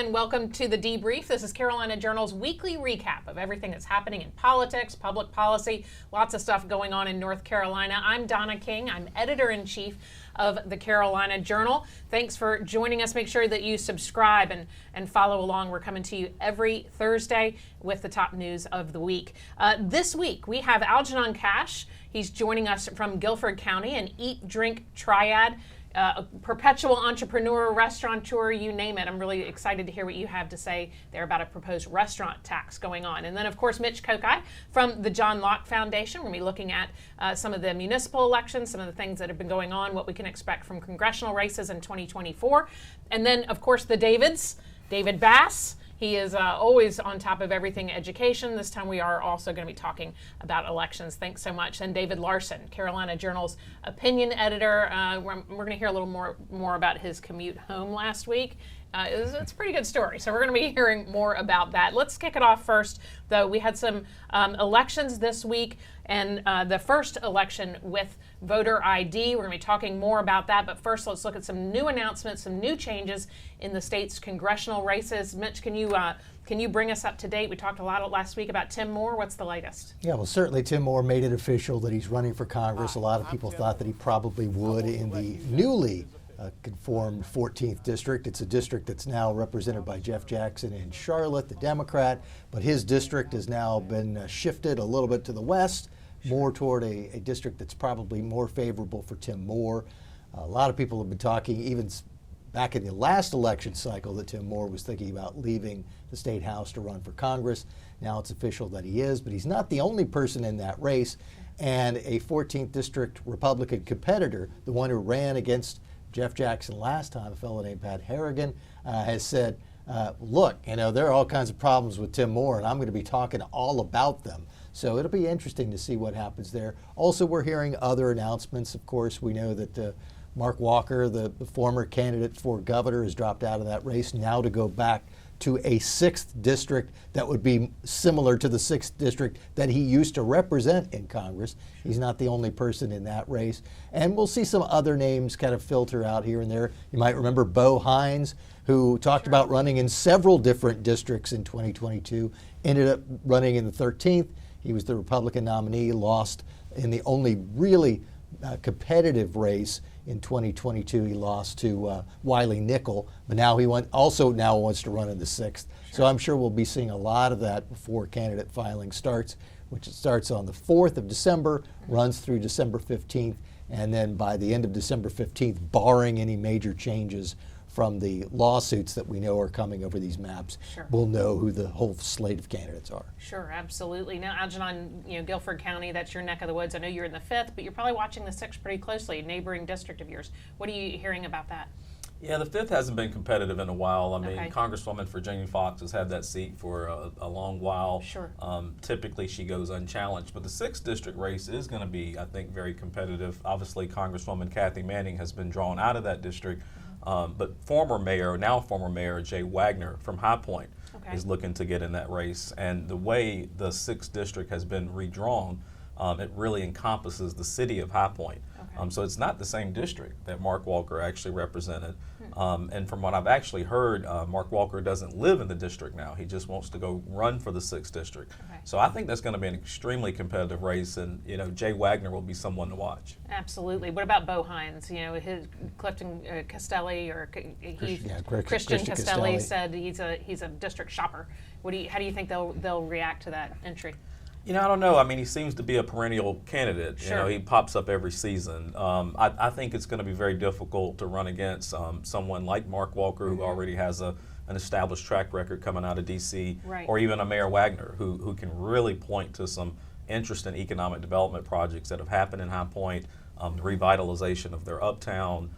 and welcome to the Debrief. This is Carolina Journal's weekly recap of everything that's happening in politics, public policy, lots of stuff going on in North Carolina. I'm Donna King. I'm editor-in-chief of the Carolina Journal. Thanks for joining us. Make sure that you subscribe and follow along. We're coming to you every Thursday with the top news of the week. This week, we have Algernon Cash. He's joining us from Guilford County, an Eat, Drink, Triad. A perpetual entrepreneur, restaurateur, you name it. I'm really excited to hear what you have to say there about a proposed restaurant tax going on. And then, of course, Mitch Kokai from the John Locke Foundation. We're going to be looking at some of the municipal elections, some of the things that have been going on, what we can expect from congressional races in 2024. And then, of course, the Davids, David Bass. He is always on top of everything education. This time we are also going to be talking about elections. Thanks so much. And David Larson, Carolina Journal's opinion editor. We're going to hear a little more about his commute home last week. It's a pretty good story, so we're going to be hearing more about that. Let's kick it off first, though. We had some elections this week, and the first election with voter ID. We're going to be talking more about that, but first let's look at some new announcements, some new changes in the state's congressional races. Mitch, can you bring us up to date? We talked a lot last week about Tim Moore. What's the latest? Yeah, well, certainly Tim Moore made it official that he's running for Congress. A lot of people thought that he probably would in the newly conformed 14th district. It's a district that's now represented by Jeff Jackson in Charlotte, the Democrat, but his district has now been shifted a little bit to the west, more toward a district that's probably more favorable for Tim Moore. A lot of people have been talking, even back in the last election cycle, that Tim Moore was thinking about leaving the state house to run for Congress. Now it's official that he is, but he's not the only person in that race. And a 14th district Republican competitor, the one who ran against Jeff Jackson last time, a fellow named Pat Harrigan, has said, look, there are all kinds of problems with Tim Moore, and I'm going to be talking all about them. So it'll be interesting to see what happens there. Also, we're hearing other announcements. Of course, we know that Mark Walker, the former candidate for governor, has dropped out of that race now to go back to a 6th district that would be similar to the 6th district that he used to represent in Congress. He's not the only person in that race. And we'll see some other names kind of filter out here and there. You might remember Bo Hines, who talked about running in several different districts in 2022, ended up running in the 13th. He was the Republican nominee, lost in the only really competitive race in 2022. He lost to Wiley Nickel, but now he wants to run in the 6th. So I'm sure we'll be seeing a lot of that before candidate filing starts, which starts on the 4th of December, runs through December 15th, and then by the end of December 15th, barring any major changes from the lawsuits that we know are coming over these maps, we'll know who the whole slate of candidates are. Sure, absolutely. Now, Algernon, Guilford County, that's your neck of the woods. I know you're in the 5th, but you're probably watching the 6th pretty closely, a neighboring district of yours. What are you hearing about that? Yeah, the 5th hasn't been competitive in a while. I mean, Congresswoman Virginia Foxx has had that seat for a long while. Sure. Typically, she goes unchallenged. But the 6th district race is going to be, I think, very competitive. Obviously, Congresswoman Kathy Manning has been drawn out of that district. But now former mayor Jay Wagner from High Point is looking to get in that race. And the way the 6th district has been redrawn, it really encompasses the city of High Point. So it's not the same district that Mark Walker actually represented. And from what I've actually heard, Mark Walker doesn't live in the district now. He just wants to go run for the 6th district. So I think that's going to be an extremely competitive race, and Jay Wagner will be someone to watch. Absolutely. What about Bo Hines? His Clifton Castelli Christian Castelli said he's a district shopper. How do you think they'll react to that entry? I don't know. I mean, he seems to be a perennial candidate. Sure. He pops up every season. I think it's going to be very difficult to run against someone like Mark Walker, who already has an established track record coming out of D.C., or even a Mayor Wagner, who can really point to some interesting economic development projects that have happened in High Point, the revitalization of their uptown,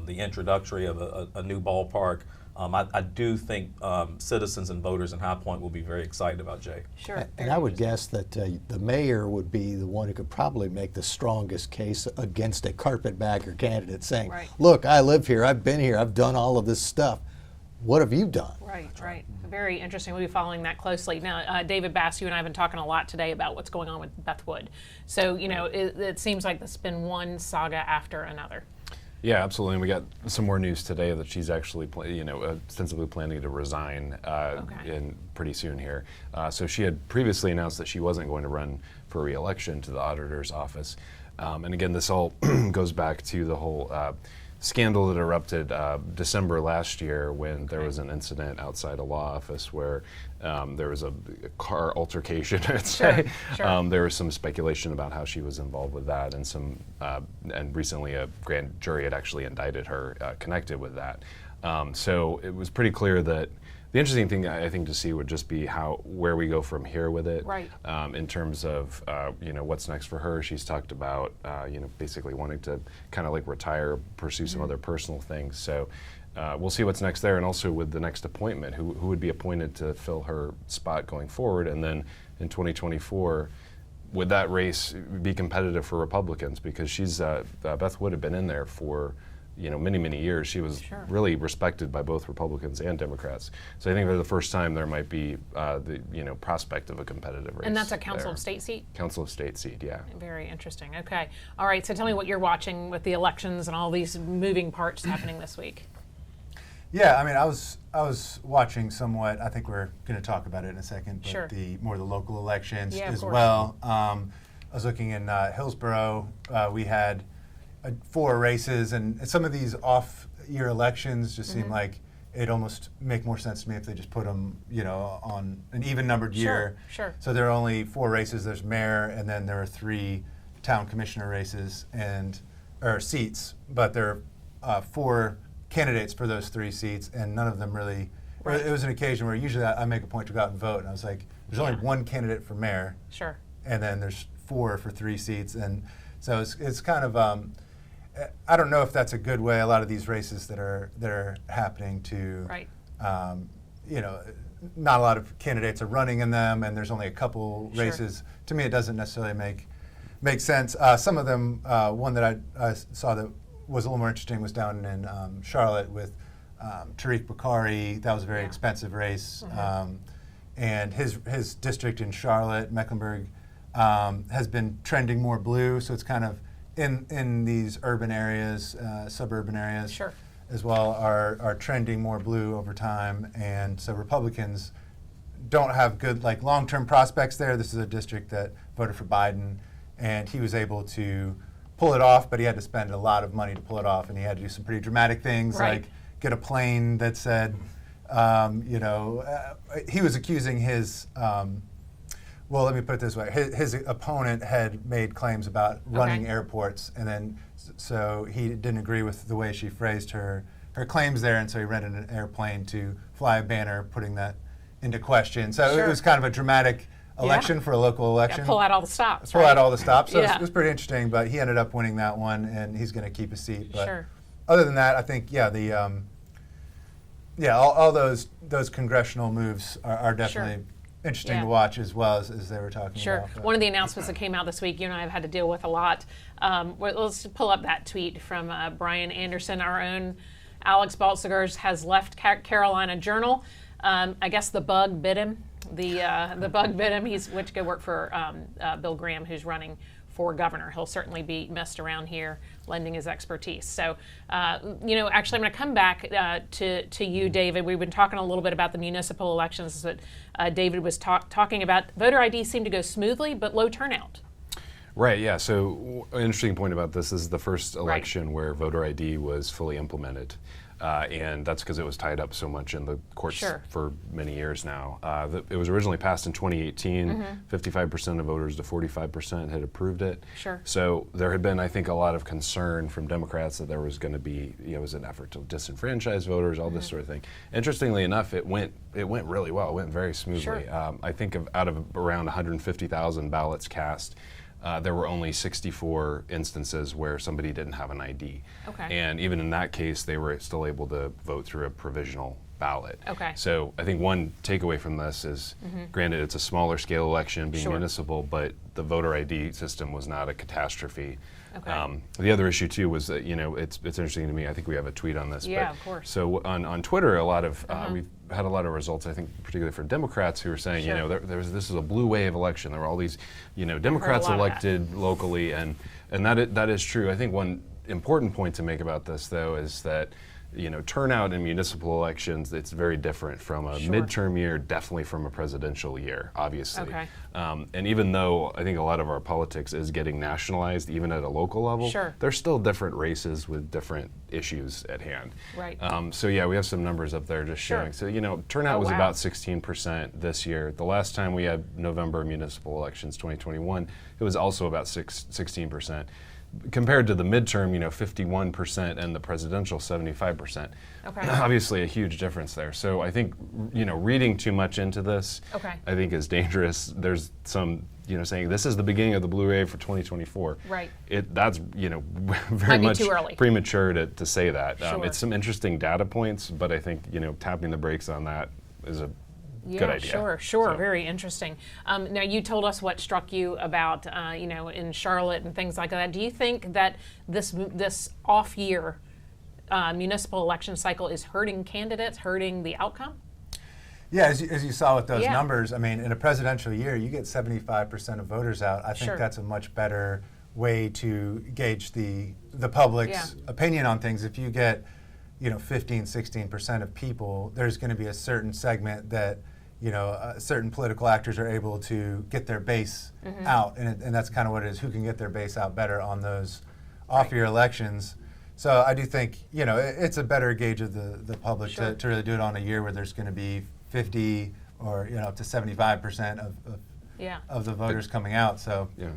the introductory of a new ballpark. I do think citizens and voters in High Point will be very excited about Jay. Sure. And I would guess that the mayor would be the one who could probably make the strongest case against a carpetbagger candidate, saying, look, I live here, I've been here, I've done all of this stuff. What have you done? Right. Very interesting. We'll be following that closely. Now, David Bass, you and I have been talking a lot today about what's going on with Beth Wood. So, it seems like this has been one saga after another. Yeah, absolutely. And we got some more news today that she's actually, ostensibly planning to resign in pretty soon here. So she had previously announced that she wasn't going to run for re-election to the auditor's office. And again, this all goes back to the whole scandal that erupted December last year when there was an incident outside a law office where there was a car altercation, I'd say. Sure. There was some speculation about how she was involved with that, and recently a grand jury had actually indicted her connected with that. So it was pretty clear that the interesting thing I think to see would just be where we go from here with it. Right. In terms of what's next for her. She's talked about basically wanting to kind of like retire, pursue some other personal things. So we'll see what's next there, and also with the next appointment, who would be appointed to fill her spot going forward, and then in 2024. Would that race be competitive for Republicans? Because Beth Wood had been in there for many years. She was really respected by both Republicans and Democrats. So I think for the first time there might be the prospect of a competitive race. And that's a Council of State seat? Council of State seat, yeah. Very interesting. Okay. All right. So tell me what you're watching with the elections and all these moving parts happening this week. Yeah, I mean, I was watching somewhat. I think we're going to talk about it in a second. But the local elections as well. I was looking in Hillsboro. We had 4 races, and some of these off-year elections just seem like it'd almost make more sense to me if they just put them, on an even-numbered year. Sure. So there are only 4 races. There's mayor, and then there are 3 town commissioner races or seats, but there are 4 candidates for those 3 seats, and none of them really. Right. It was an occasion where usually I make a point to go out and vote, and I was like, there's only 1 candidate for mayor. Sure. And then there's 4 for 3 seats, and so it's kind of. I don't know if that's a good way. A lot of these races that are happening to, not a lot of candidates are running in them, and there's only a couple races. To me, it doesn't necessarily make sense. Some of them, one that I saw that was a little more interesting was down in Charlotte with Tariq Bakari. That was a very expensive race, and his district in Charlotte, Mecklenburg, has been trending more blue. So it's kind of in these urban areas, suburban areas as well, are trending more blue over time. And so Republicans don't have good long-term prospects there. This is a district that voted for Biden, and he was able to pull it off, but he had to spend a lot of money to pull it off, and he had to do some pretty dramatic things like get a plane that said, he was accusing his well, let me put it this way. His opponent had made claims about running airports, and then so he didn't agree with the way she phrased her claims there, and so he rented an airplane to fly a banner putting that into question. So it was kind of a dramatic election for a local election. Pull out all the stops. Pull out all the stops. So it was pretty interesting, but he ended up winning that one, and he's going to keep his seat. But other than that, I think, all those congressional moves are definitely interesting to watch as well as they were talking about. One of the announcements that came out this week, you and I have had to deal with a lot. Let's pull up that tweet from Brian Anderson. Our own Alex Baltzegers has left Carolina Journal. I guess the bug bit him. The bug bit him. He's went to go work for Bill Graham, who's running for governor. He'll certainly be missed around here, lending his expertise. So, actually, I'm going to come back to you, David. We've been talking a little bit about the municipal elections that David was talking about. Voter ID seemed to go smoothly, but low turnout. Right, yeah. So an interesting point about this is the first election where voter ID was fully implemented. And that's because it was tied up so much in the courts for many years now. It was originally passed in 2018. 55% of voters to 45% had approved it. So there had been, I think, a lot of concern from Democrats that there was going to be, it was an effort to disenfranchise voters, all this sort of thing. Interestingly enough, it went really well. It went very smoothly. I think out of around 150,000 ballots cast, there were only 64 instances where somebody didn't have an ID. And even in that case, they were still able to vote through a provisional ballot. So I think one takeaway from this is, granted, it's a smaller scale election being municipal, but the voter ID system was not a catastrophe. The other issue too was that, it's interesting to me, I think we have a tweet on this. Yeah, of course. So on Twitter, a lot of, we've had a lot of results, I think, particularly for Democrats who are saying, this is a blue wave election. There were all these, Democrats elected locally, and that is true. I think one important point to make about this, though, is that turnout in municipal elections, it's very different from a midterm year, definitely from a presidential year, obviously. Okay. And even though I think a lot of our politics is getting nationalized, even at a local level, there's still different races with different issues at hand. Right. So yeah, we have some numbers up there just showing. So turnout was about 16% this year. The last time we had November municipal elections, 2021, it was also about 16%. Compared to the midterm, 51%, and the presidential, 75%. Okay. Obviously a huge difference there. So I think, reading too much into this, I think is dangerous. There's some, saying this is the beginning of the blue wave for 2024. Right. That's, very much premature to say that. It's some interesting data points, but I think, tapping the brakes on that is a good idea. Sure. So. Very interesting. Now, you told us what struck you about, in Charlotte and things like that. Do you think that this off year municipal election cycle is hurting candidates, hurting the outcome? Yeah, as you saw with those numbers, I mean, in a presidential year, you get 75% of voters out. I think that's a much better way to gauge the public's opinion on things. If you get 15, 16% of people, there's going to be a certain segment that certain political actors are able to get their base out, and that's kind of what it is. Who can get their base out better on those off-year elections? So I do think it's a better gauge of the public to really do it on a year where there's going to be 50 or up to 75% of the voters coming out. So. Yeah.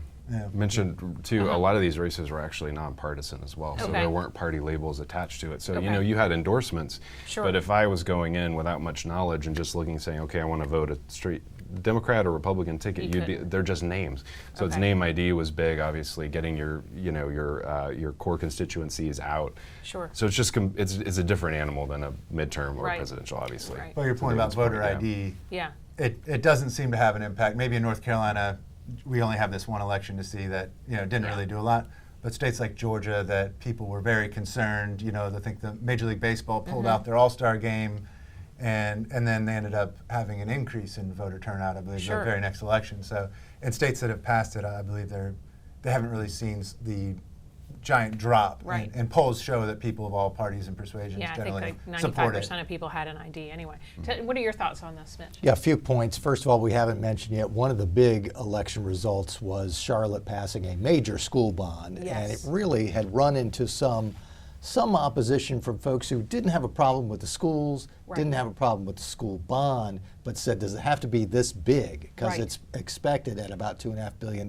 Mentioned too, a lot of these races were actually nonpartisan as well, so there weren't party labels attached to it. So you had endorsements, but if I was going in without much knowledge and just looking, saying, okay, I want to vote a straight Democrat or Republican ticket, they're just names. So it's name ID was big, obviously, getting your core constituencies out. Sure. So it's just it's a different animal than a midterm or presidential, obviously. Right. Well, your point about voter ID, it doesn't seem to have an impact. Maybe in North Carolina, we only have this one election to see that didn't really do a lot. But states like Georgia, that people were very concerned. I think the Major League Baseball pulled out their All-Star game, and then they ended up having an increase in voter turnout, I believe, the very next election. So in states that have passed it, I believe they haven't really seen the giant drop. Right. And polls show that people of all parties and persuasions generally support it. 95% of people had an ID anyway. What are your thoughts on this, Mitch? Yeah, a few points. First of all, we haven't mentioned yet, one of the big election results was Charlotte passing a major school bond. And it really had run into some opposition from folks who didn't have a problem with the schools, didn't have a problem with the school bond, but said, does it have to be this big? Because it's expected at about $2.5 billion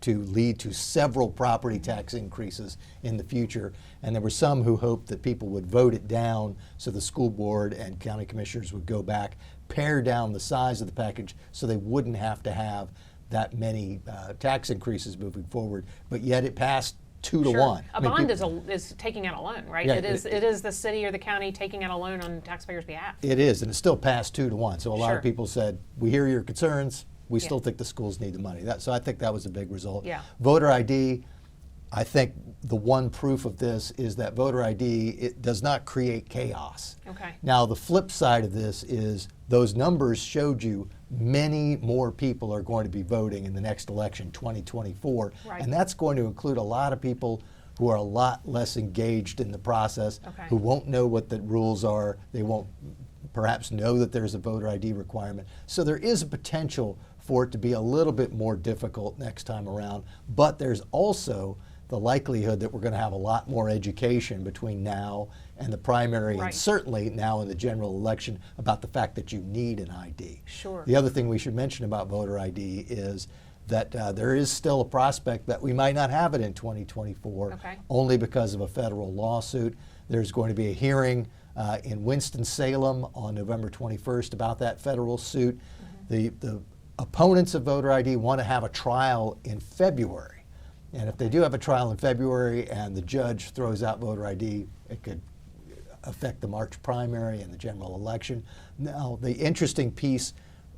to lead to several property tax increases in the future. And there were some who hoped that people would vote it down so the school board and county commissioners would go back, pare down the size of the package so they wouldn't have to have that many tax increases moving forward. But yet it passed 2-1. A bond is taking out a loan, right? Yeah, it is the city or the county taking out a loan on taxpayers' behalf. It is, and it still passed 2-1. So a lot of people said, we hear your concerns, we still think the schools need the money. So I think that was a big result. Yeah. Voter ID, I think the one proof of this is that voter ID, it does not create chaos. Okay. Now the flip side of this is those numbers showed you many more people are going to be voting in the next election, 2024. And that's going to include a lot of people who are a lot less engaged in the process, who won't know what the rules are. They won't perhaps know that there's a voter ID requirement. So there is a potential for it to be a little bit more difficult next time around. But there's also the likelihood that we're going to have a lot more education between now and the primary, and certainly now in the general election, about the fact that you need an ID. Sure. The other thing we should mention about voter ID is that there is still a prospect that we might not have it in 2024, only because of a federal lawsuit. There's going to be a hearing in Winston-Salem on November 21st about that federal suit. The opponents of voter ID want to have a trial in February. And if they do have a trial in February and the judge throws out voter ID, it could affect the March primary and the general election. Now, the interesting piece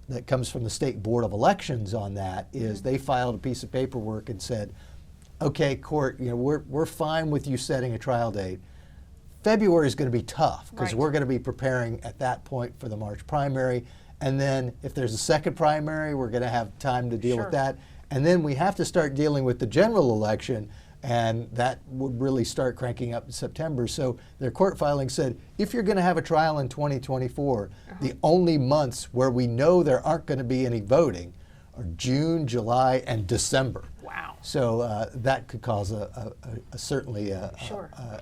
that comes from the State Board of Elections on that is they filed a piece of paperwork and said, okay, court, we're fine with you setting a trial date. February is going to be tough because we're going to be preparing at that point for the March primary. And then if there's a second primary, we're going to have time to deal with that. And then we have to start dealing with the general election and that would really start cranking up in September. So their court filing said, if you're going to have a trial in 2024, the only months where we know there aren't going to be any voting are June, July, and December. Wow. So that could cause certainly a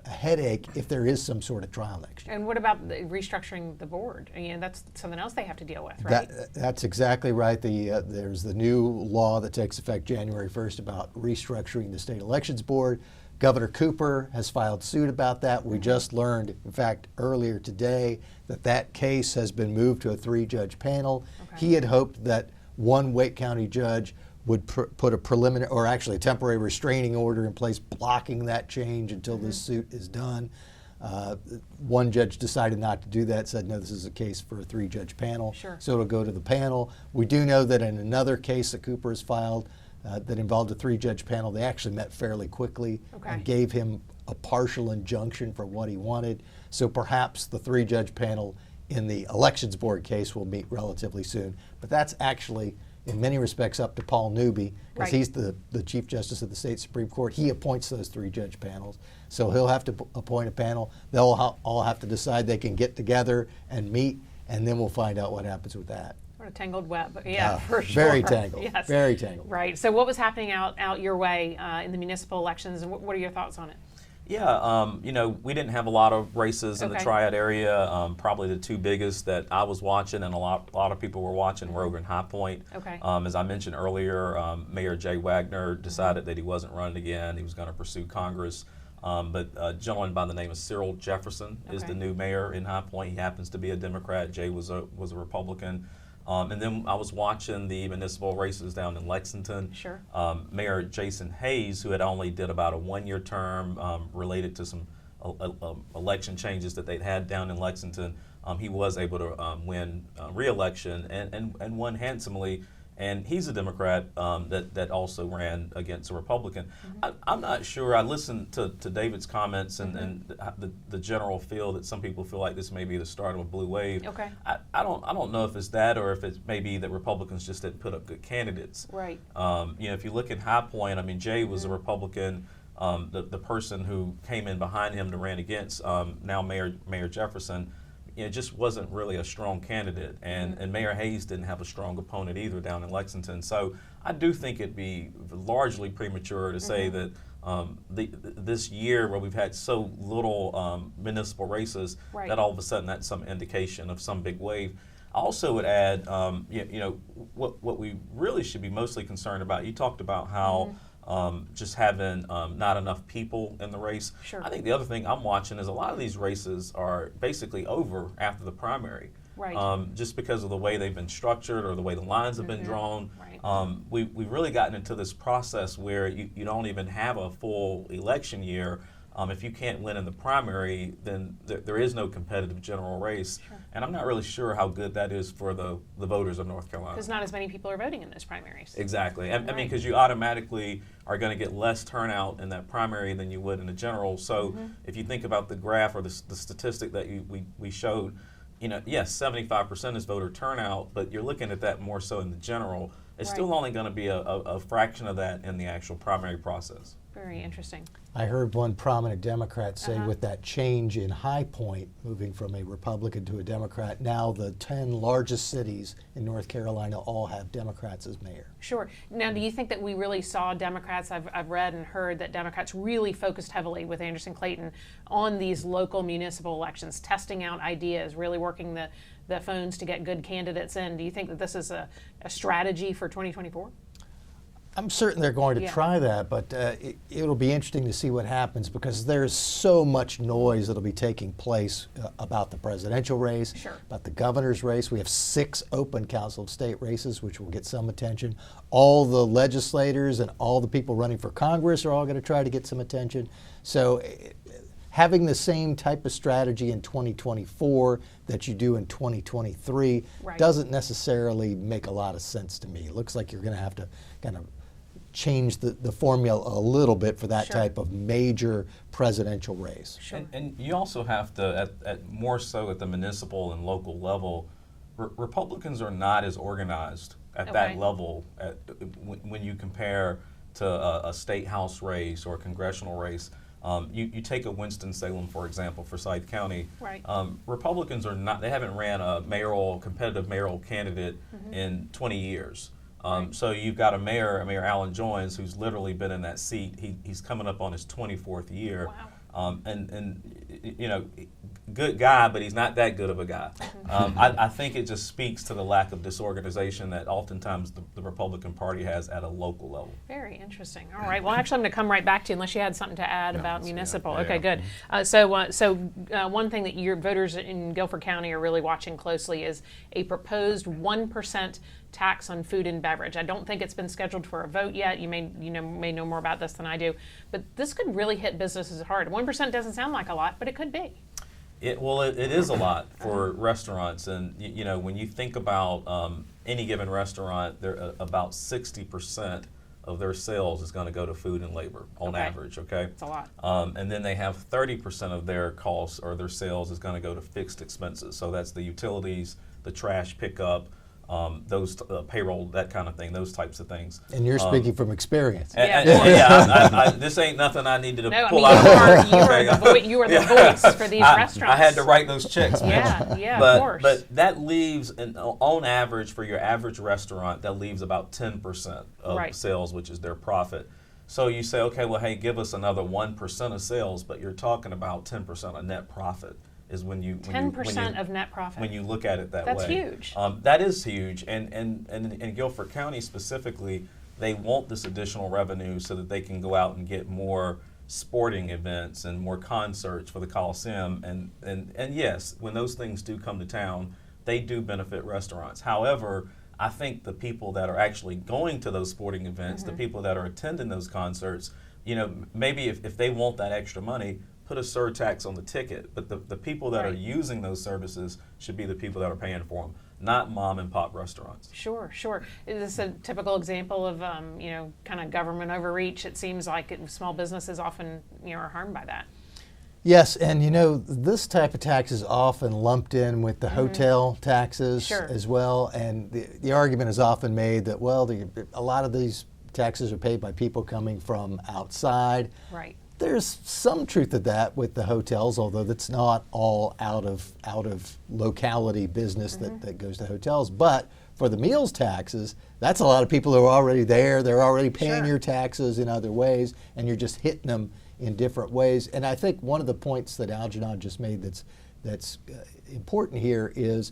headache if there is some sort of trial next year. And what about restructuring the board? That's something else they have to deal with, right? That's exactly right. There's the new law that takes effect January 1st about restructuring the state elections board. Governor Cooper has filed suit about that. We just learned, in fact, earlier today, that case has been moved to a 3-judge panel. Okay. He had hoped that one Wake County judge would put a preliminary, or actually a temporary restraining order in place blocking that change until this suit is done. One judge decided not to do that, said no, this is a case for a 3-judge panel, so it'll go to the panel. We do know that in another case that Cooper has filed that involved a 3-judge panel, they actually met fairly quickly and gave him a partial injunction for what he wanted. So perhaps the 3-judge panel in the elections board case will meet relatively soon. But that's actually, in many respects, up to Paul Newby, because he's the Chief Justice of the State Supreme Court. He appoints those 3-judge panels. So he'll have to appoint a panel. They'll all have to decide they can get together and meet, and then we'll find out what happens with that. What a tangled web, for sure. Very tangled, yes. Very tangled. Right, so what was happening out your way in the municipal elections, and what are your thoughts on it? Yeah, we didn't have a lot of races in the Triad area. Probably the 2 biggest that I was watching and a lot of people were watching were over in High Point. As I mentioned earlier, Mayor Jay Wagner decided that he wasn't running again. He was going to pursue Congress. But a gentleman by the name of Cyril Jefferson is the new mayor in High Point. He happens to be a Democrat. Jay was a Republican. And then I was watching the municipal races down in Lexington. Mayor Jason Hayes, who had only did about a 1-year term related to some election changes that they'd had down in Lexington, he was able to win re-election and won handsomely. And he's a Democrat that also ran against a Republican. I'm not sure. I listened to David's comments and the general feel that some people feel like this may be the start of a blue wave. I don't know if it's that or if it's maybe that Republicans just didn't put up good candidates. Right. If you look at High Point, I mean, Jay was a Republican. The person who came in behind him to run against now Mayor Jefferson, it just wasn't really a strong candidate, and Mayor Hayes didn't have a strong opponent either down in Lexington. So I do think it'd be largely premature to say that this year where we've had so little municipal races, that all of a sudden that's some indication of some big wave. I also would add, what we really should be mostly concerned about. You talked about how just having not enough people in the race. I think the other thing I'm watching is a lot of these races are basically over after the primary. Just because of the way they've been structured or the way the lines have been drawn. We've really gotten into this process where you don't even have a full election year. If you can't win in the primary, then there is no competitive general race. And I'm not really sure how good that is for the voters of North Carolina. Because not as many people are voting in those primaries. Exactly. I mean, because you automatically are going to get less turnout in that primary than you would in the general. So if you think about the graph or the statistic that we showed, yes, 75% is voter turnout, but you're looking at that more so in the general. It's still only going to be a fraction of that in the actual primary process. Very interesting. I heard one prominent Democrat say with that change in High Point, moving from a Republican to a Democrat, now the 10 largest cities in North Carolina all have Democrats as mayor. Sure. Now, do you think that we really saw Democrats, I've read and heard that Democrats really focused heavily with Anderson Clayton on these local municipal elections, testing out ideas, really working the phones to get good candidates in. Do you think that this is a strategy for 2024? I'm certain they're going to try that, but it'll be interesting to see what happens because there's so much noise that'll be taking place about the presidential race, about the governor's race. We have 6 open council of state races, which will get some attention. All the legislators and all the people running for Congress are all going to try to get some attention. So having the same type of strategy in 2024 that you do in 2023 doesn't necessarily make a lot of sense to me. It looks like you're going to have to kind of change the formula a little bit for that type of major presidential race. And you also have to, at more so at the municipal and local level, Republicans are not as organized at that level when you compare to a state house race or a congressional race. You take a Winston-Salem, for example, Forsyth County. Right. Republicans are not, they haven't ran a competitive mayoral candidate in 20 years. So you've got Mayor Alan Joynes, who's literally been in that seat. He's coming up on his 24th year. Wow. And you know, good guy, but he's not that good of a guy. I think it just speaks to the lack of disorganization that oftentimes the Republican Party has at a local level. Very interesting. All right. Well, actually, I'm going to come right back to you unless you had something to add about municipal. Yeah. Okay, good. So one thing that your voters in Guilford County are really watching closely is a proposed 1% tax on food and beverage. I don't think it's been scheduled for a vote yet. You may know more about this than I do, but this could really hit businesses hard. 1% doesn't sound like a lot, but it could be. It is a lot for restaurants, and you know, when you think about any given restaurant, about 60% of their sales is going to go to food and labor on average. Okay, it's a lot. And then they have 30% of their costs or their sales is going to go to fixed expenses. So that's the utilities, the trash pickup, those payroll, that kind of thing, those types of things. And you're speaking from experience. This ain't nothing I needed to pull out. You are the voice for these restaurants. I had to write those checks. Of course. But that leaves, on average, for your average restaurant, that leaves about 10% of sales, which is their profit. So you say, okay, well, hey, give us another 1% of sales, but you're talking about 10% of net profit. Is when you 10% of net profit. When you look at it that That's way. That's huge. That is huge, and in Guilford County specifically, they want this additional revenue so that they can go out and get more sporting events and more concerts for the Coliseum. And yes, when those things do come to town, they do benefit restaurants. However, I think the people that are actually going to those sporting events, the people that are attending those concerts, you know, maybe if they want that extra money, put a surtax on the ticket, but the people that are using those services should be the people that are paying for them, not mom and pop restaurants. Sure. Is this a typical example of kind of government overreach? It seems like small businesses often are harmed by that. Yes, and this type of tax is often lumped in with the hotel taxes as well, and the argument is often made that, well, a lot of these taxes are paid by people coming from outside. Right. There's some truth to that with the hotels, although that's not all out of locality business that goes to hotels. But for the meals taxes, that's a lot of people who are already there. They're already paying your taxes in other ways, and you're just hitting them in different ways. And I think one of the points that Algernon just made that's important here is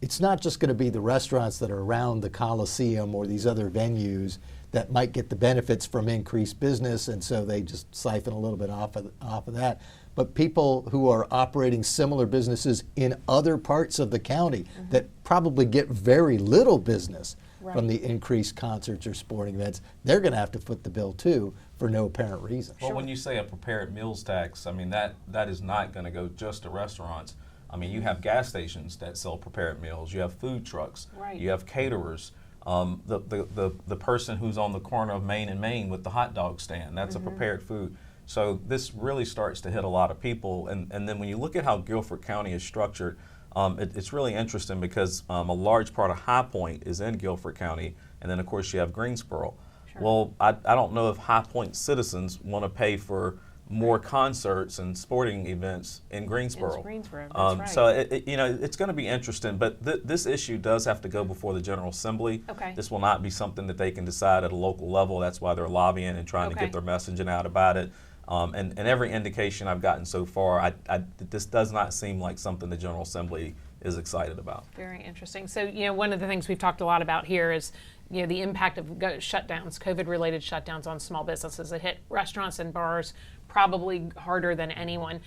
it's not just going to be the restaurants that are around the Coliseum or these other venues that might get the benefits from increased business, and so they just siphon a little bit off of that. But people who are operating similar businesses in other parts of the county that probably get very little business from the increased concerts or sporting events, they're going to have to foot the bill too for no apparent reason. Well, when you say a prepared meals tax, I mean that is not going to go just to restaurants. I mean, you have gas stations that sell prepared meals. You have food trucks. You have caterers. The person who's on the corner of Main and Main with the hot dog stand, that's a prepared food. So this really starts to hit a lot of people. And then when you look at how Guilford County is structured, it's really interesting because a large part of High Point is in Guilford County. And then, of course, you have Greensboro. Well, I don't know if High Point citizens want to pay for more concerts and sporting events in Greensboro. That's right. So it's going to be interesting, but this issue does have to go before the General Assembly. This will not be something that they can decide at a local level. That's why they're lobbying and trying to get their messaging out about it. And every indication I've gotten so far, this does not seem like something the General Assembly is excited about. Very interesting. So, one of the things we've talked a lot about here is the impact of shutdowns, COVID-related shutdowns on small businesses. It hit restaurants and bars probably harder than anyone.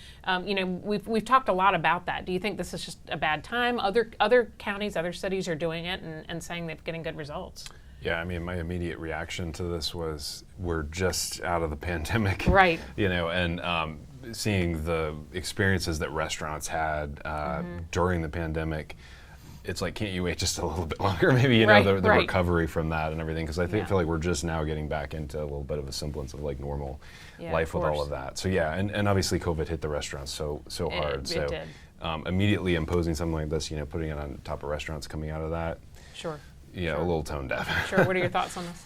We've talked a lot about that. Do you think this is just a bad time? Other counties, other cities are doing it and saying they're getting good results. Yeah, I mean, my immediate reaction to this was we're just out of the pandemic. Right. And seeing the experiences that restaurants had during the pandemic, it's like, can't you wait just a little bit longer? Maybe, the recovery from that and everything, because I feel like we're just now getting back into a little bit of a semblance of like normal life with all of that. So and obviously COVID hit the restaurants so hard. It did. Immediately imposing something like this, putting it on top of restaurants coming out of that. Sure. A little tone deaf. Sure. What are your thoughts on this?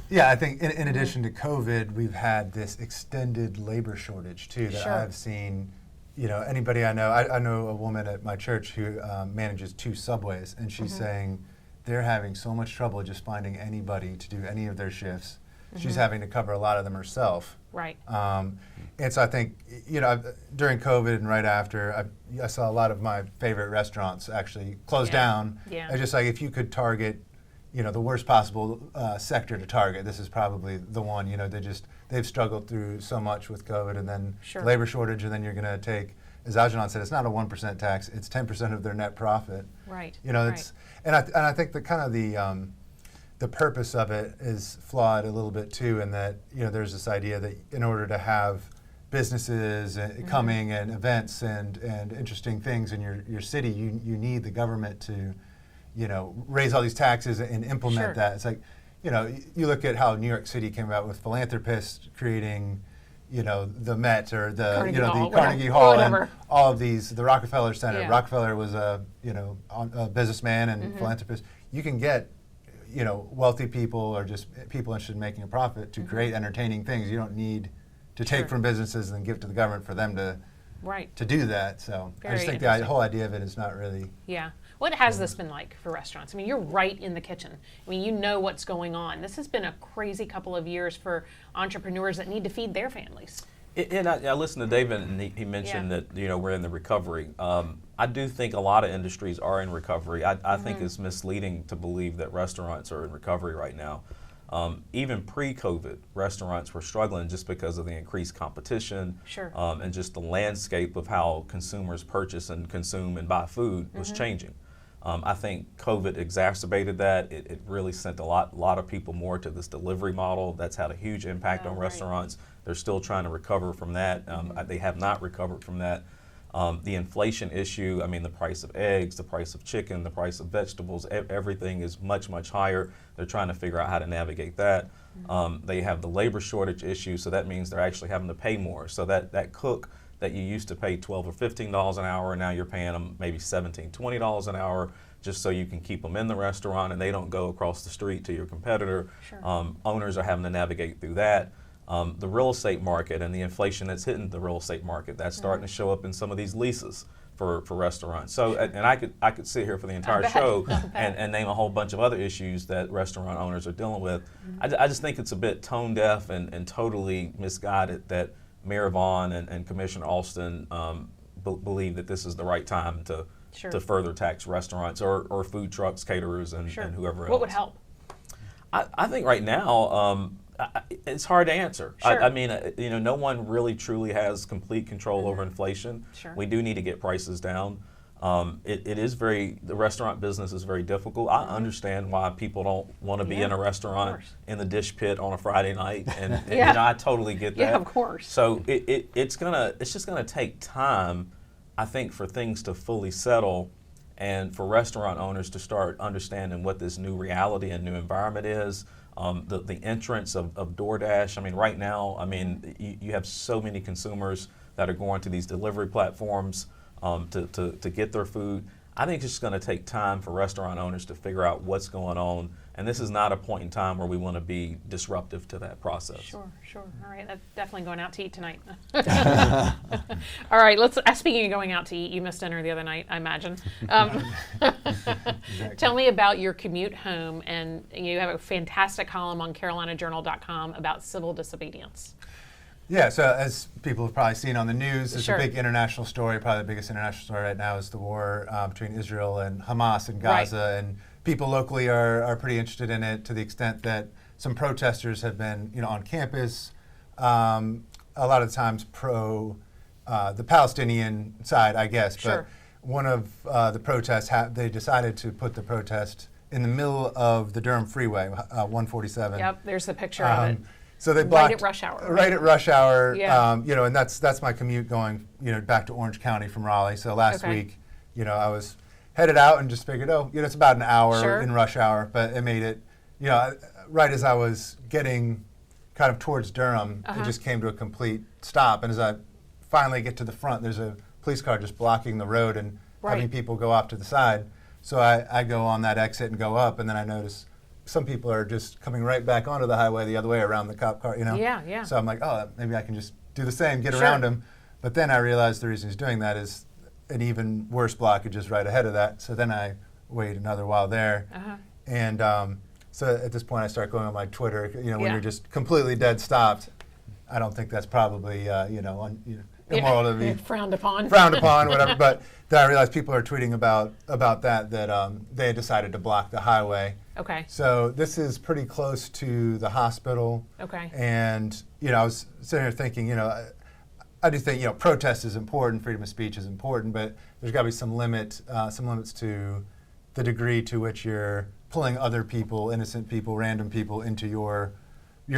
Yeah, I think in addition to COVID, we've had this extended labor shortage too that Sure. I've seen. Anybody I know a woman at my church who manages 2 subways, and she's saying they're having so much trouble just finding anybody to do any of their shifts. She's having to cover a lot of them herself. Right. And so I think, during COVID and right after, I saw a lot of my favorite restaurants actually close down. Yeah. It's just like, if you could target, the worst possible sector to target, this is probably the one. They've struggled through so much with COVID, and then Sure. labor shortage, and then you're going to take, as Algernon said, it's not a 1% tax, it's 10% of their net profit. Right. It's, and I think the kind of the purpose of it is flawed a little bit too, in that there's this idea that in order to have businesses coming and events and interesting things in your city, you need the government to raise all these taxes and implement Sure. that. It's like, you look at how New York City came about with philanthropists creating the Met or the Carnegie the Hall, Carnegie whatever. Hall Whatever. and all of these, the Rockefeller Center. Yeah. Rockefeller was a businessman and philanthropist. You can get wealthy people or just people interested in making a profit to create entertaining things. You don't need to Sure. take from businesses and give to the government for them to Right. do that. So I Very just think the interesting. whole idea of it is not really. Yeah. What has this been like for restaurants? I mean, you're right in the kitchen. I mean, you know what's going on. This has been a crazy couple of years for entrepreneurs that need to feed their families. And I listened to David, and he mentioned that we're in the recovery. I do think a lot of industries are in recovery. I think it's misleading to believe that restaurants are in recovery right now. Even pre-COVID, restaurants were struggling just because of the increased competition. Sure. And just the landscape of how consumers purchase and consume and buy food was changing. I think COVID exacerbated that. It really sent a lot of people more to this delivery model. That's had a huge impact on right. restaurants. They're still trying to recover from that. They have not recovered from that. The inflation issue, I mean, the price of eggs, the price of chicken, the price of vegetables, everything is much, much higher. They're trying to figure out how to navigate that. They have the labor shortage issue, so that means they're actually having to pay more. So that cook that you used to pay $12 or $15 an hour, and now you're paying them maybe $17, $20 an hour just so you can keep them in the restaurant and they don't go across the street to your competitor. Sure. Owners are having to navigate through that. The real estate market and the inflation that's hitting the real estate market, that's starting to show up in some of these leases for restaurants. So, and I could sit here for the entire show and name a whole bunch of other issues that restaurant owners are dealing with. I just think it's a bit tone deaf and totally misguided that Mayor Vaughn and Commissioner Alston believe that this is the right time to further tax restaurants or food trucks, caterers, and whoever else. What would help? I think right now, it's hard to answer. Sure. I mean, no one really truly has complete control over inflation. Sure. We do need to get prices down. The restaurant business is very difficult. I understand why people don't want to be in a restaurant in the dish pit on a Friday night, and I totally get that. Yeah, of course. So it's just gonna take time, I think, for things to fully settle, and for restaurant owners to start understanding what this new reality and new environment is. The entrance of DoorDash. I mean, right now, you have so many consumers that are going to these delivery platforms to get their food. I think it's just going to take time for restaurant owners to figure out what's going on, and this is not a point in time where we want to be disruptive to that process. Sure. All right, that's definitely going out to eat tonight. All right, speaking of going out to eat, you missed dinner the other night, I imagine. Exactly. Tell me about your commute home, and you have a fantastic column on CarolinaJournal.com about civil disobedience. Yeah, so as people have probably seen on the news, it's Sure. a big international story. Probably the biggest international story right now is the war between Israel and Hamas in Gaza. Right. And people locally are pretty interested in it, to the extent that some protesters have been on campus, a lot of the times pro the Palestinian side, I guess. Sure. But one of the protests, they decided to put the protest in the middle of the Durham freeway, 147. Yep, there's the picture of it. So they blocked Right at rush hour. Right at rush hour. Yeah. And that's my commute going, back to Orange County from Raleigh. So last week, I was headed out and just figured, it's about an hour in rush hour, but it made it, right as I was getting kind of towards Durham, it just came to a complete stop. And as I finally get to the front, there's a police car just blocking the road and having people go off to the side. So I go on that exit and go up, and then I notice some people are just coming right back onto the highway the other way around the cop car, Yeah, yeah. So I'm like, oh, maybe I can just do the same, get Sure. around him. But then I realized the reason he's doing that is an even worse blockage is right ahead of that. So then I wait another while there. And so at this point I start going on my Twitter, when you're just completely dead stopped, I don't think that's probably, immoral to be frowned upon. Whatever. But then I realized people are tweeting about that they had decided to block the highway. Okay. So this is pretty close to the hospital. Okay. And I was sitting here thinking, I do think protest is important, freedom of speech is important, but there's got to be some limits to the degree to which you're pulling other people, innocent people, random people into your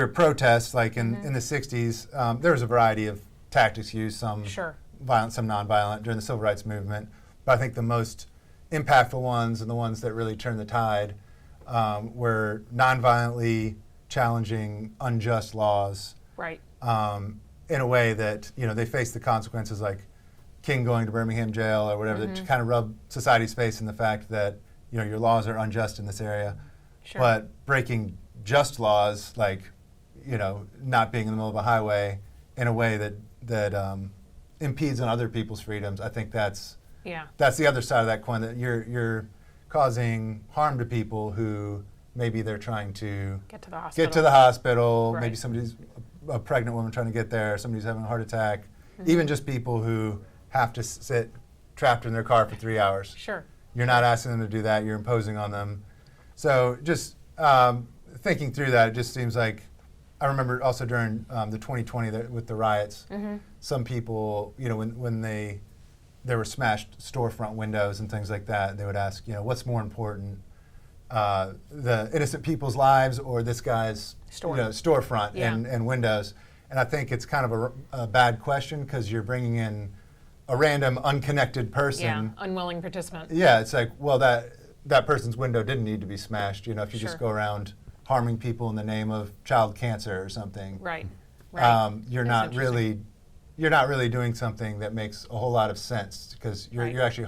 protests. Like in the 60s, there was a variety of tactics used, some violent, some nonviolent during the civil rights movement. But I think the most impactful ones and the ones that really turned the tide were nonviolently challenging unjust laws. Right. In a way that they face the consequences, like King going to Birmingham jail or whatever, to kind of rub society's face in the fact that your laws are unjust in this area. Sure. But breaking just laws, like not being in the middle of a highway in a way that impedes on other people's freedoms, I think that's the other side of that coin, that you're causing harm to people who maybe they're trying to get to the hospital. Right. Maybe somebody's a pregnant woman trying to get there, somebody's having a heart attack, even just people who have to sit trapped in their car for 3 hours. Sure. You're not asking them to do that, you're imposing on them. So just thinking through that, it just seems like, I remember also during the 2020 with the riots, some people, when there were smashed storefront windows and things like that, they would ask, what's more important, the innocent people's lives or this guy's storefront and windows? And I think it's kind of a bad question, because you're bringing in a random unconnected person. Yeah, unwilling participant. Yeah, it's like, well, that person's window didn't need to be smashed. If you just go around harming people in the name of child cancer or something. Right. You're not really doing something that makes a whole lot of sense, because you're actually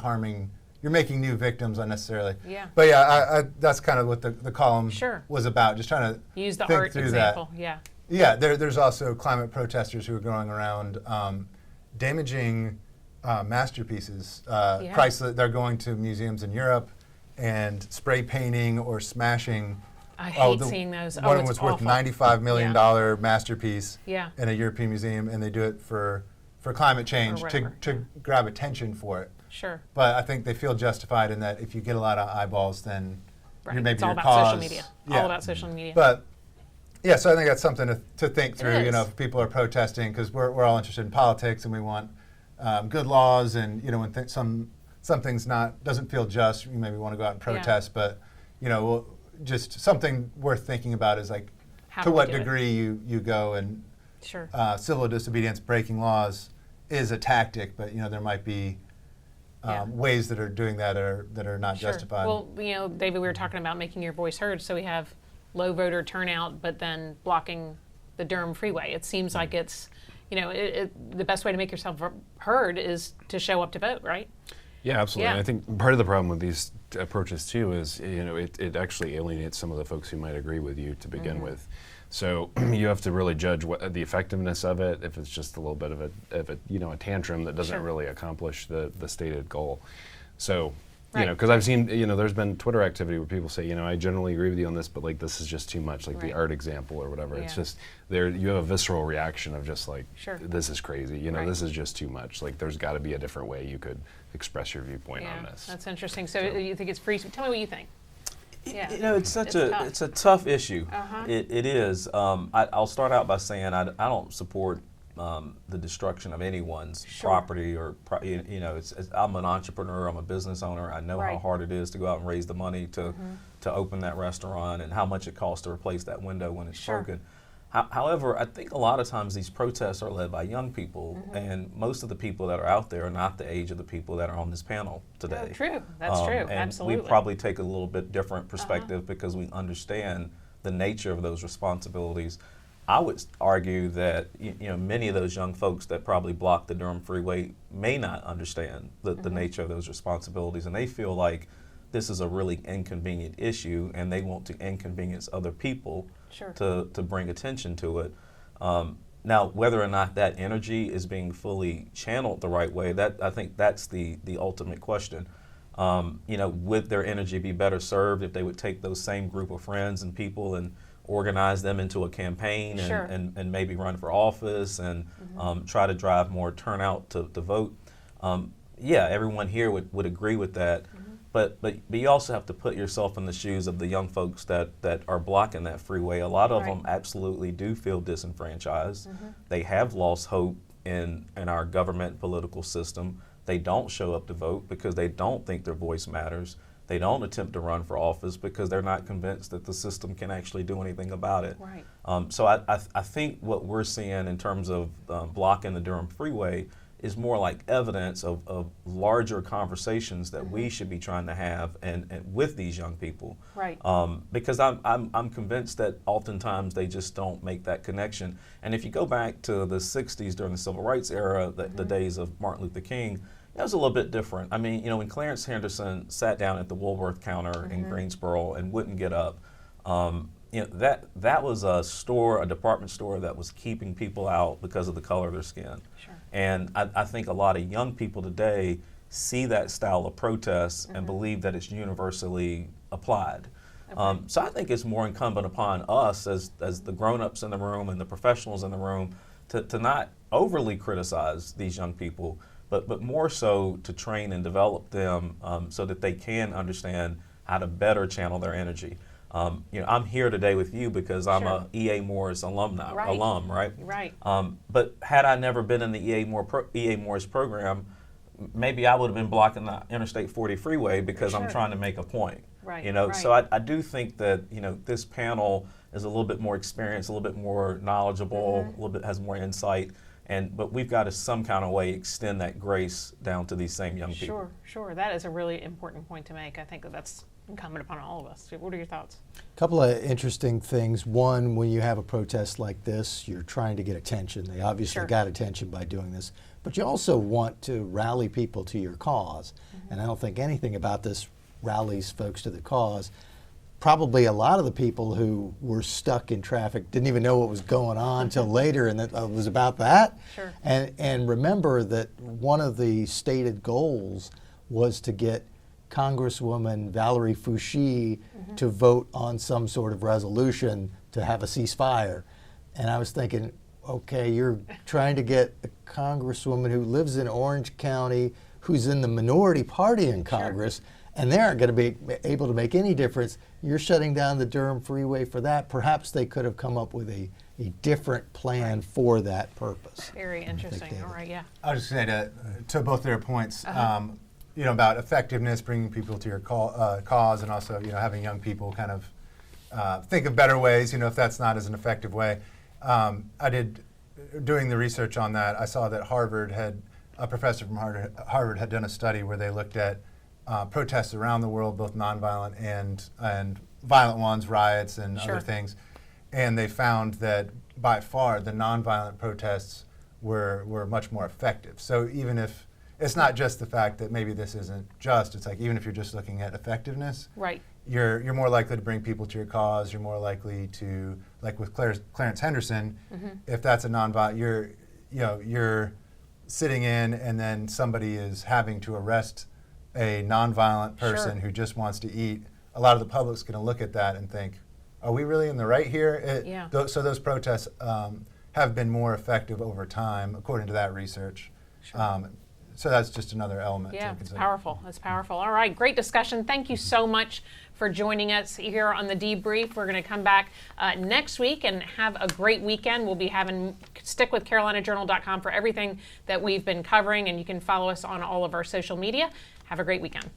you're making new victims unnecessarily. Yeah. But yeah, that's kind of what the column was about, just trying to use the think art through example. that. Yeah, there's also climate protesters who are going around damaging masterpieces. Priceless. They're going to museums in Europe and spray painting or smashing. I hate seeing those. One was worth $95 million masterpiece in a European museum, and they do it for climate change to grab attention for it. Sure. But I think they feel justified in that if you get a lot of eyeballs, then maybe it's all your about cause. social media. All about social media. But yeah, so I think that's something to think through. If people are protesting, because we're all interested in politics and we want good laws, and when something's doesn't feel just, you maybe want to go out and protest. But just something worth thinking about is like, to what degree you go, and civil disobedience, breaking laws, is a tactic, but there might be ways that are doing that are not justified. Well, David, we were talking about making your voice heard, so we have low voter turnout, but then blocking the Durham freeway. It seems like it's, the best way to make yourself heard is to show up to vote, right? Yeah, absolutely. And I think part of the problem with these approaches too is, it actually alienates some of the folks who might agree with you to begin with. So you have to really judge the effectiveness of it. If it's just a little bit of a tantrum that doesn't really accomplish the stated goal. So because I've seen there's been Twitter activity where people say I generally agree with you on this, but like this is just too much, like the art example or whatever. It's just you have a visceral reaction of just like this is crazy. This is just too much. Like there's got to be a different way you could express your viewpoint on this. That's interesting. So you think it's free? Tell me what you think. Yeah. It's a tough issue. It is. I'll start out by saying I don't support the destruction of anyone's property or I'm an entrepreneur. I'm a business owner. I know how hard it is to go out and raise the money to open that restaurant, and how much it costs to replace that window when it's broken. However, I think a lot of times these protests are led by young people, and most of the people that are out there are not the age of the people that are on this panel today. Oh, true. That's true. And absolutely. we probably take a little bit different perspective because we understand the nature of those responsibilities. I would argue that many of those young folks that probably block the Durham freeway may not understand the nature of those responsibilities, and they feel like this is a really inconvenient issue, and they want to inconvenience other people Sure. to bring attention to it. Now, whether or not that energy is being fully channeled the right way, I think that's the ultimate question. Would their energy be better served if they would take those same group of friends and people and organize them into a campaign Sure. and maybe run for office and try to drive more turnout to vote? Yeah, everyone here would agree with that. But you also have to put yourself in the shoes of the young folks that are blocking that freeway. A lot of Right. them absolutely do feel disenfranchised. They have lost hope in our government political system. They don't show up to vote because they don't think their voice matters. They don't attempt to run for office because they're not convinced that the system can actually do anything about it. Right. So I think what we're seeing in terms of blocking the Durham freeway is more like evidence of larger conversations that we should be trying to have and with these young people. Right. Because I'm convinced that oftentimes they just don't make that connection. And if you go back to the 60s during the Civil Rights era, the days of Martin Luther King, it was a little bit different. I mean, when Clarence Henderson sat down at the Woolworth counter in Greensboro and wouldn't get up, that was a department store that was keeping people out because of the color of their skin. Sure. And I think a lot of young people today see that style of protest and believe that it's universally applied. Okay. So I think it's more incumbent upon us as the grown-ups in the room and the professionals in the room to not overly criticize these young people, but more so to train and develop them so that they can understand how to better channel their energy. I'm here today with you because I'm Sure. a EA Morris alum, right? Right. But had I never been in the EA Morris program, maybe I would have been blocking the Interstate 40 freeway because I'm Sure. trying to make a point. Right, So right. I do think that this panel is a little bit more experienced, a little bit more knowledgeable, a little bit has more insight. But we've got to some kind of way extend that grace down to these same young people. Sure. That is a really important point to make. I think that's incumbent upon all of us. What are your thoughts? A couple of interesting things. One, when you have a protest like this, you're trying to get attention. They obviously Sure. got attention by doing this, but you also want to rally people to your cause. And I don't think anything about this rallies folks to the cause. Probably a lot of the people who were stuck in traffic didn't even know what was going on until later, and that was about that. Sure. And remember that one of the stated goals was to get Congresswoman Valerie Foushee to vote on some sort of resolution to have a ceasefire. And I was thinking, okay, you're trying to get a congresswoman who lives in Orange County, who's in the minority party in Congress, and they aren't going to be able to make any difference. You're shutting down the Durham freeway for that. Perhaps they could have come up with a different plan for that purpose. Very interesting. All right, yeah. I was just going to say to both their points, about effectiveness, bringing people to your cause, and also having young people kind of think of better ways. If that's not as an effective way. I did doing the research on that. I saw that a professor from Harvard had done a study where they looked at protests around the world, both nonviolent and violent ones, riots and Sure. other things, and they found that by far the nonviolent protests were much more effective. So even if it's not just the fact that maybe this isn't just, it's like even if you're just looking at effectiveness, Right. you're more likely to bring people to your cause. You're more likely to, like with Clarence Henderson, if that's a nonviolent, you're sitting in and then somebody is having to arrest a nonviolent person Sure. who just wants to eat. A lot of the public's going to look at that and think, are we really in the right here? Yeah. So those protests have been more effective over time, according to that research. Sure. So that's just another element Yeah, to it's consider. powerful. It's powerful. All right, great discussion. Thank you so much for joining us here on the Debrief. We're going to come back next week and have a great weekend. We'll be stick with CarolinaJournal.com for everything that we've been covering, and you can follow us on all of our social media. Have a great weekend.